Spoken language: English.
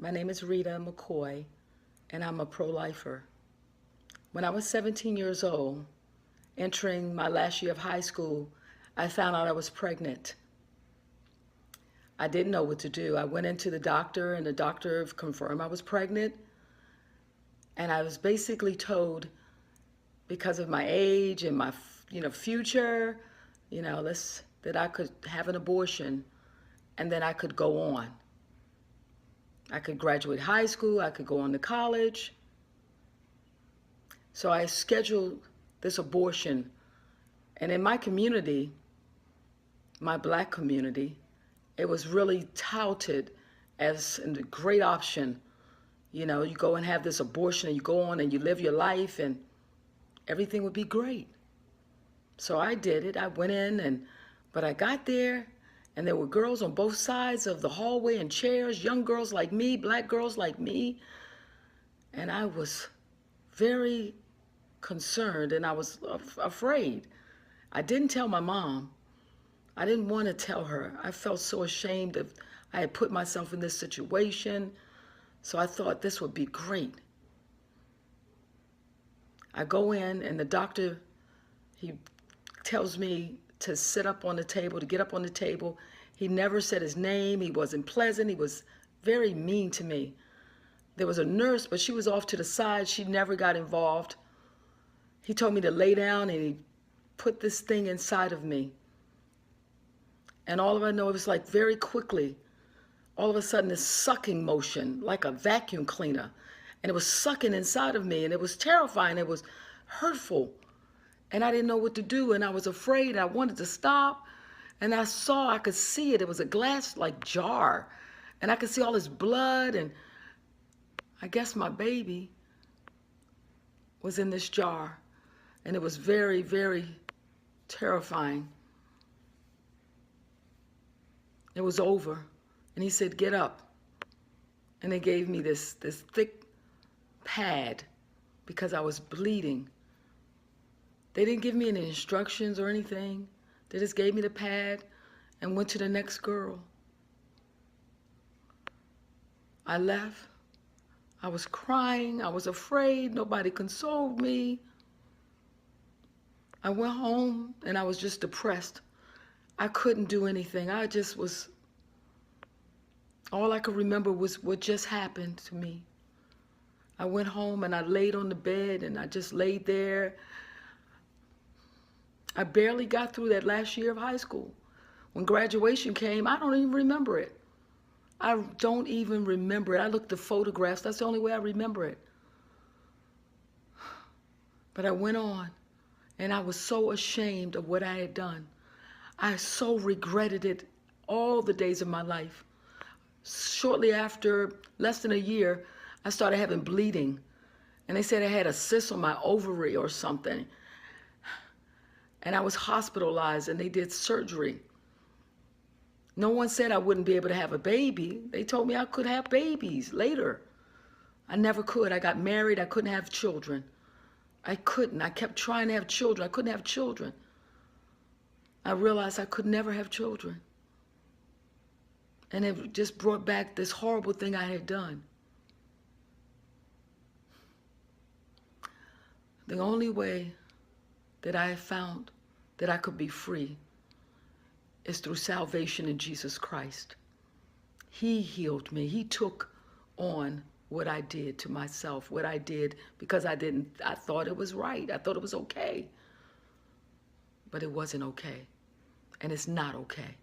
My name is Rita McCoy, and I'm a pro-lifer. When I was 17 years old, entering my last year of high school, I found out I was pregnant. I didn't know what to do. I went into the doctor, and the doctor confirmed I was pregnant. And I was basically told, because of my age and my future, that I could have an abortion, and then I could go on. I could graduate high school, I could go on to college. So I scheduled this abortion. And in my community, my black community, it was really touted as a great option. You know, you go and have this abortion and you go on and you live your life and everything would be great. So I did it. I went in, but I got there and there were girls on both sides of the hallway and chairs, young girls like me, black girls like me. And I was very concerned and I was afraid. I didn't tell my mom. I didn't want to tell her. I felt so ashamed of I had put myself in this situation. So I thought this would be great. I go in and the doctor, he tells me to sit up on the table, to get up on the table. He never said his name. He wasn't pleasant. He was very mean to me. There was a nurse, but she was off to the side. She never got involved. He told me to lay down and he put this thing inside of me. And all of I know, it was like very quickly, all of a sudden this sucking motion, like a vacuum cleaner. And it was sucking inside of me and it was terrifying. It was hurtful. And I didn't know what to do, and I was afraid. I wanted to stop, and I could see it. It was a glass like jar, and I could see all this blood, and I guess my baby was in this jar, and it was very, very terrifying. It was over, and he said, "Get up," and they gave me this thick pad because I was bleeding. They didn't give me any instructions or anything. They just gave me the pad and went to the next girl. I left. I was crying. I was afraid. Nobody consoled me. I went home and I was just depressed. I couldn't do anything. I just was, all I could remember was what just happened to me. I went home and I laid on the bed and I just laid there. I barely got through that last year of high school. When graduation came, I don't even remember it. I don't even remember it. I looked at photographs. That's the only way I remember it. But I went on, and I was so ashamed of what I had done. I so regretted it all the days of my life. Shortly after, less than a year, I started having bleeding. And they said I had a cyst on my ovary or something. And I was hospitalized and they did surgery. No one said I wouldn't be able to have a baby. They told me I could have babies later. I never could. I got married. I couldn't have children. I couldn't. I kept trying to have children. I couldn't have children. I realized I could never have children. And it just brought back this horrible thing I had done. The only way that I have found that I could be free is through salvation in Jesus Christ. He healed me. He took on what I did to myself, what I did because I thought it was right. I thought it was okay. But it wasn't okay. And it's not okay.